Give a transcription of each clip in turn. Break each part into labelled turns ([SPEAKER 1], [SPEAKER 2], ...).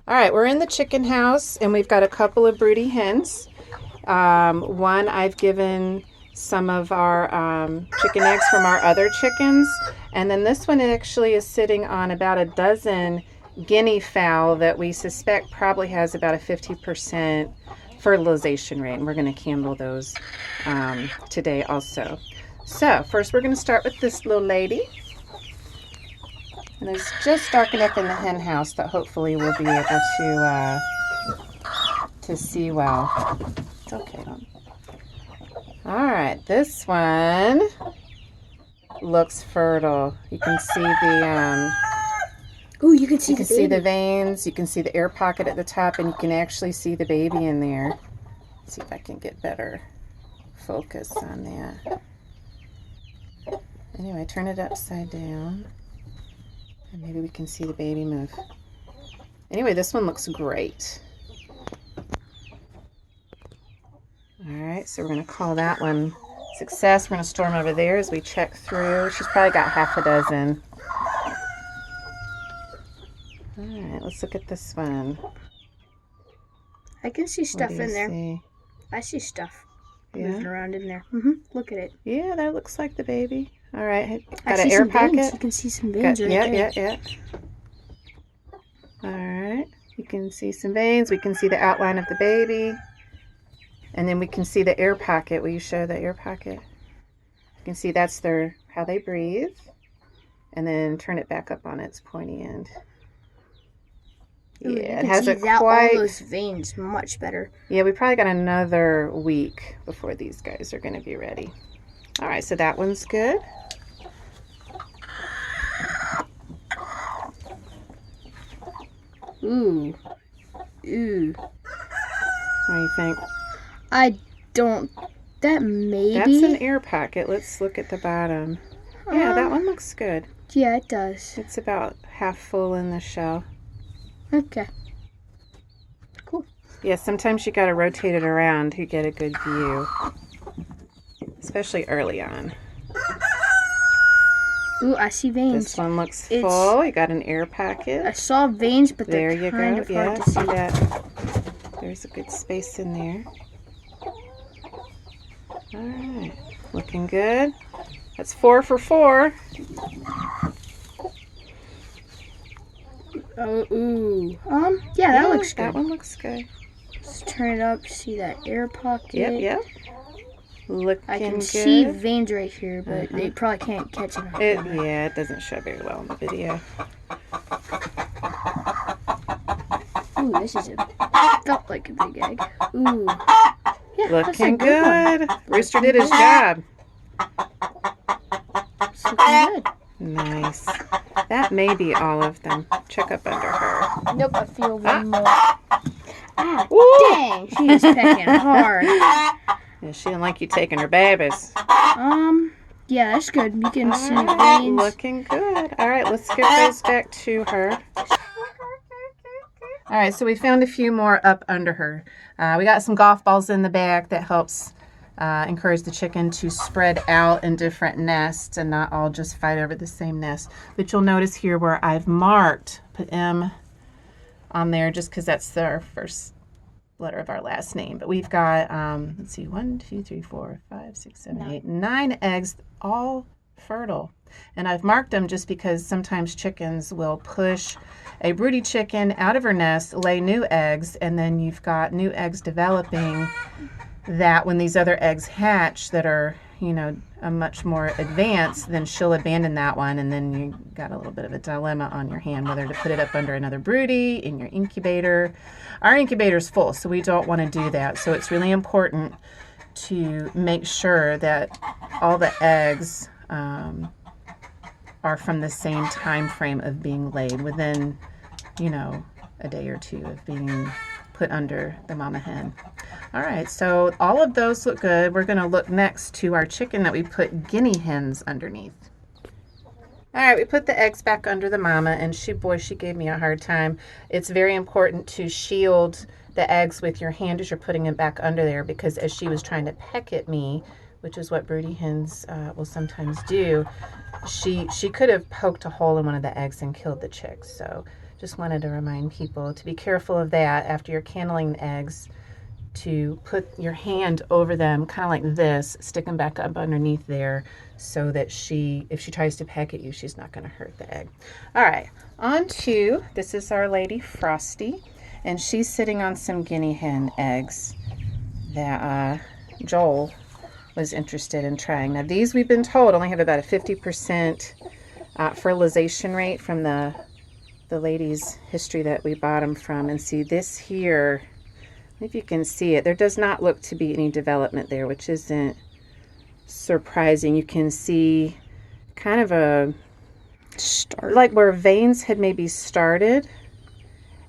[SPEAKER 1] All right, we're in the chicken house and we've got a couple of broody hens. One I've given some of our chicken eggs from our other chickens. And then this one actually is sitting on about a dozen guinea fowl that we suspect probably has about a 50% fertilization rate. And we're going to candle those today also. So first we're going to start with this little lady. And it's just dark enough in the hen house that hopefully we'll be able to see well. It's okay, Mom. All right, this one looks fertile. You can see the
[SPEAKER 2] oh, you can see
[SPEAKER 1] the veins. You can see the air pocket at the top, and you can actually see the baby in there. Let's see if I can get better focus on that. Anyway, turn it upside down. And maybe we can see the baby move. Anyway, this one looks great. All right, so we're going to call that one success. We're going to storm over there as we check through. She's probably got half a dozen. All right, let's look at this one.
[SPEAKER 2] I can see stuff in there.
[SPEAKER 1] See?
[SPEAKER 2] I see stuff
[SPEAKER 1] moving
[SPEAKER 2] around in there. Look at it.
[SPEAKER 1] Yeah, that looks like the baby. All right,
[SPEAKER 2] I
[SPEAKER 1] got
[SPEAKER 2] see
[SPEAKER 1] an air
[SPEAKER 2] some
[SPEAKER 1] pocket.
[SPEAKER 2] veins. You can see some veins right there.
[SPEAKER 1] Yeah. All right, you can see some veins. We can see the outline of the baby. And then we can see the air pocket. Will you show the air pocket? You can see that's how they breathe. And then turn it back up on its pointy end.
[SPEAKER 2] Ooh,
[SPEAKER 1] Yeah, it has
[SPEAKER 2] all those veins much better.
[SPEAKER 1] Yeah, we probably got another week before these guys are going to be ready. All right, so that one's good.
[SPEAKER 2] Ooh.
[SPEAKER 1] What do you think?
[SPEAKER 2] That maybe.
[SPEAKER 1] That's an air pocket. Let's look at the bottom. Yeah, that one looks good.
[SPEAKER 2] Yeah, it does.
[SPEAKER 1] It's about half full in the shell.
[SPEAKER 2] Okay. Cool.
[SPEAKER 1] Yeah, sometimes you got to rotate it around to get a good view, especially early on.
[SPEAKER 2] Ooh, I see veins.
[SPEAKER 1] This one looks full. You got an air pocket.
[SPEAKER 2] I saw veins, but
[SPEAKER 1] there
[SPEAKER 2] they're
[SPEAKER 1] you
[SPEAKER 2] kind
[SPEAKER 1] go.
[SPEAKER 2] of hard to see.
[SPEAKER 1] That. There's a good space in there. All right, looking good. That's 4 for 4.
[SPEAKER 2] Oh, ooh. Yeah, that looks good.
[SPEAKER 1] That one looks good.
[SPEAKER 2] Let's turn it up. See that air pocket?
[SPEAKER 1] Yep. Looking
[SPEAKER 2] I can
[SPEAKER 1] good.
[SPEAKER 2] see veins right here, but they probably can't catch it.
[SPEAKER 1] Yeah, it doesn't show very well in the video.
[SPEAKER 2] Ooh, felt like a big egg. Ooh. Yeah,
[SPEAKER 1] looking good. Rooster did his job.
[SPEAKER 2] It's looking good.
[SPEAKER 1] Nice. That may be all of them. Check up under her.
[SPEAKER 2] Nope, I feel one more.
[SPEAKER 1] Woo!
[SPEAKER 2] Dang, she is pecking hard.
[SPEAKER 1] Yeah, she didn't like you taking her babies.
[SPEAKER 2] Yeah, that's good. You can see veins.
[SPEAKER 1] Looking good. All right, let's get those back to her. All right, so we found a few more up under her. We got some golf balls in the back that helps encourage the chicken to spread out in different nests and not all just fight over the same nest. But you'll notice here where I've marked, put M on there just because that's our first letter of our last name. But we've got, let's see, 1, 2, 3, 4, 5, 6, 7, 8, 9 eggs, all fertile. And I've marked them just because sometimes chickens will push a broody chicken out of her nest, lay new eggs, and then you've got new eggs developing that when these other eggs hatch that are, a much more advanced, then she'll abandon that one, and then you got a little bit of a dilemma on your hand whether to put it up under another broody in your incubator. Our incubator's full, so we don't want to do that. So it's really important to make sure that all the eggs are from the same time frame of being laid within, a day or two of being put under the mama hen. All right, so all of those look good. We're going to look next to our chicken that we put guinea hens underneath. All right, we put the eggs back under the mama, and she gave me a hard time. It's very important to shield the eggs with your hand as you're putting them back under there, because as she was trying to peck at me, which is what broody hens will sometimes do, she could have poked a hole in one of the eggs and killed the chicks. So just wanted to remind people to be careful of that after you're candling the eggs, to put your hand over them kind of like this, stick them back up underneath there so that if she tries to peck at you, she's not going to hurt the egg. All right, on to, this is our lady Frosty, and she's sitting on some guinea hen eggs that Joel was interested in trying. Now these, we've been told, only have about a 50% fertilization rate from the lady's history that we bought them from. And see this here, if you can see it, there does not look to be any development there, which isn't surprising. You can see kind of a start, like where veins had maybe started,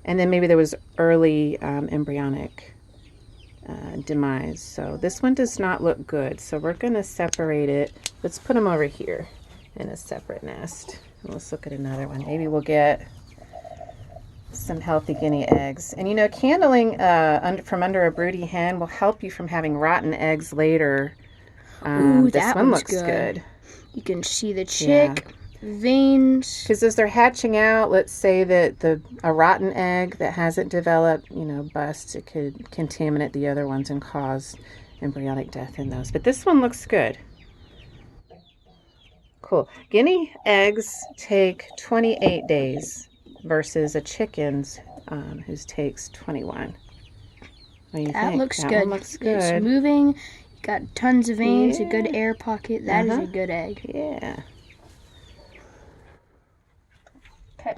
[SPEAKER 1] and then maybe there was early embryonic demise. So this one does not look good. So we're going to separate it. Let's put them over here in a separate nest. Let's look at another one. Maybe we'll get some healthy guinea eggs. And you know, candling from under a broody hen will help you from having rotten eggs later.
[SPEAKER 2] Ooh,
[SPEAKER 1] this
[SPEAKER 2] that
[SPEAKER 1] one
[SPEAKER 2] one's
[SPEAKER 1] looks good.
[SPEAKER 2] You can see the chick, veins.
[SPEAKER 1] Because as they're hatching out, let's say that a rotten egg that hasn't developed, you know, busts, it could contaminate the other ones and cause embryonic death in those. But this one looks good. Cool. Guinea eggs take 28 days versus a chicken's whose takes 21. What do you
[SPEAKER 2] That
[SPEAKER 1] think?
[SPEAKER 2] looks
[SPEAKER 1] That
[SPEAKER 2] good.
[SPEAKER 1] one looks good.
[SPEAKER 2] It's moving. Got tons of veins, a good air pocket. That is a good egg.
[SPEAKER 1] Yeah.
[SPEAKER 2] Okay.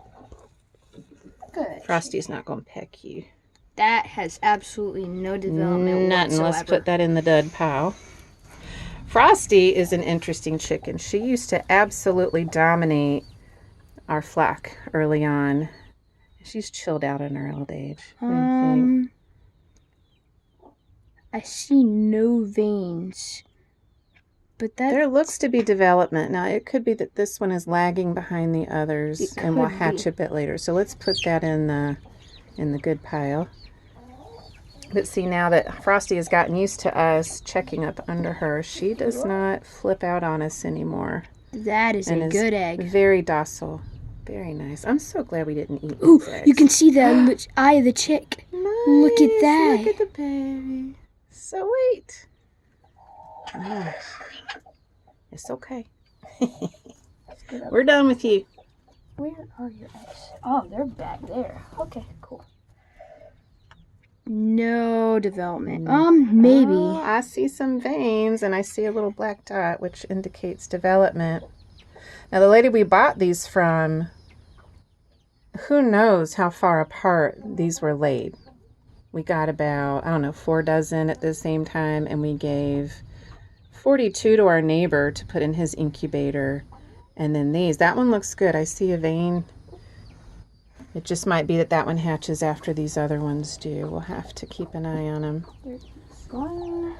[SPEAKER 2] Good.
[SPEAKER 1] Frosty's not going to peck you.
[SPEAKER 2] That has absolutely no development
[SPEAKER 1] Nothing.
[SPEAKER 2] whatsoever.
[SPEAKER 1] Let's put that in the dud pile. Frosty is an interesting chicken. She used to absolutely dominate our flock early on. She's chilled out in her old age. What do you think?
[SPEAKER 2] I see no veins. But
[SPEAKER 1] There looks to be development. Now, it could be that this one is lagging behind the others and will hatch a bit later. So let's put that in the good pile. But see, now that Frosty has gotten used to us checking up under her, she does not flip out on us anymore.
[SPEAKER 2] That is a good egg.
[SPEAKER 1] Very docile. Very nice. I'm so glad we didn't eat
[SPEAKER 2] Ooh,
[SPEAKER 1] these eggs.
[SPEAKER 2] you can see the eye of the chick.
[SPEAKER 1] Nice.
[SPEAKER 2] Look at that.
[SPEAKER 1] Look at the baby. So wait. Gosh. It's okay. We're done with you.
[SPEAKER 2] Where are your eggs? Oh, they're back there. Okay, cool. No development. Maybe.
[SPEAKER 1] Oh, I see some veins and I see a little black dot, which indicates development. Now, the lady we bought these from, who knows how far apart these were laid. We got about, 4 dozen at the same time, and we gave 42 to our neighbor to put in his incubator. And then these, that one looks good. I see a vein. It just might be that one hatches after these other ones do. We'll have to keep an eye on them.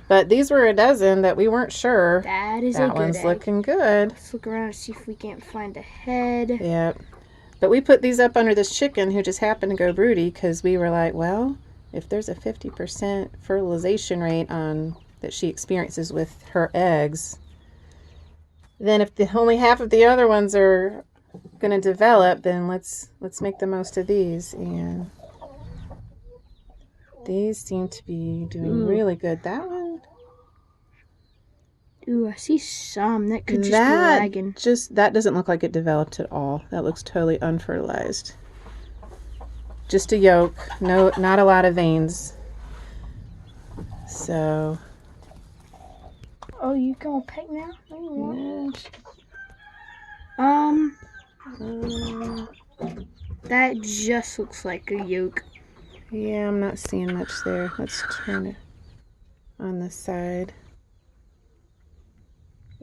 [SPEAKER 1] But these were a dozen that we weren't sure.
[SPEAKER 2] That is a good
[SPEAKER 1] one's
[SPEAKER 2] egg.
[SPEAKER 1] Looking good.
[SPEAKER 2] Let's look around and see if we can't find a head.
[SPEAKER 1] Yep. But we put these up under this chicken who just happened to go broody because we were like, well, if there's a 50% fertilization rate that she experiences with her eggs, then if only half of the other ones are going to develop, then let's make the most of these. And these seem to be doing really good. That one,
[SPEAKER 2] ooh, I see some. That could just be lagging.
[SPEAKER 1] That doesn't look like it developed at all. That looks totally unfertilized. Just a yolk. No, not a lot of veins. So.
[SPEAKER 2] Oh, you gonna peck now? That just looks like a yolk.
[SPEAKER 1] Yeah, I'm not seeing much there. Let's turn it on the side.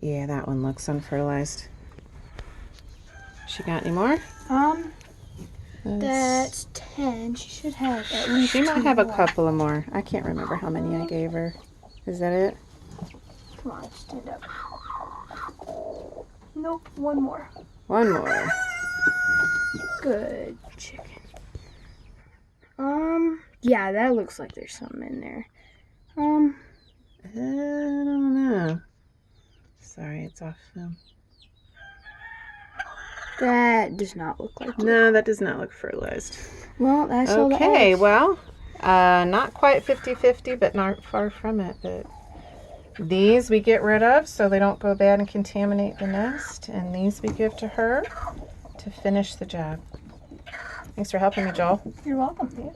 [SPEAKER 1] Yeah, that one looks unfertilized. She got any more?
[SPEAKER 2] That's 10. She should have at least.
[SPEAKER 1] She might have a couple of more. I can't remember how many I gave her. Is that it?
[SPEAKER 2] Come on, stand up. Nope, one more.
[SPEAKER 1] One more.
[SPEAKER 2] Good chicken. Yeah, that looks like there's something in there.
[SPEAKER 1] I don't know. Sorry, it's off film.
[SPEAKER 2] That does not look like it.
[SPEAKER 1] No, that does not look fertilized.
[SPEAKER 2] Well, that's all the
[SPEAKER 1] Okay,
[SPEAKER 2] eggs.
[SPEAKER 1] well, not quite 50-50, but not far from it. But these we get rid of so they don't go bad and contaminate the nest. And these we give to her to finish the job. Thanks for helping me, Joel.
[SPEAKER 2] You're welcome. Yeah.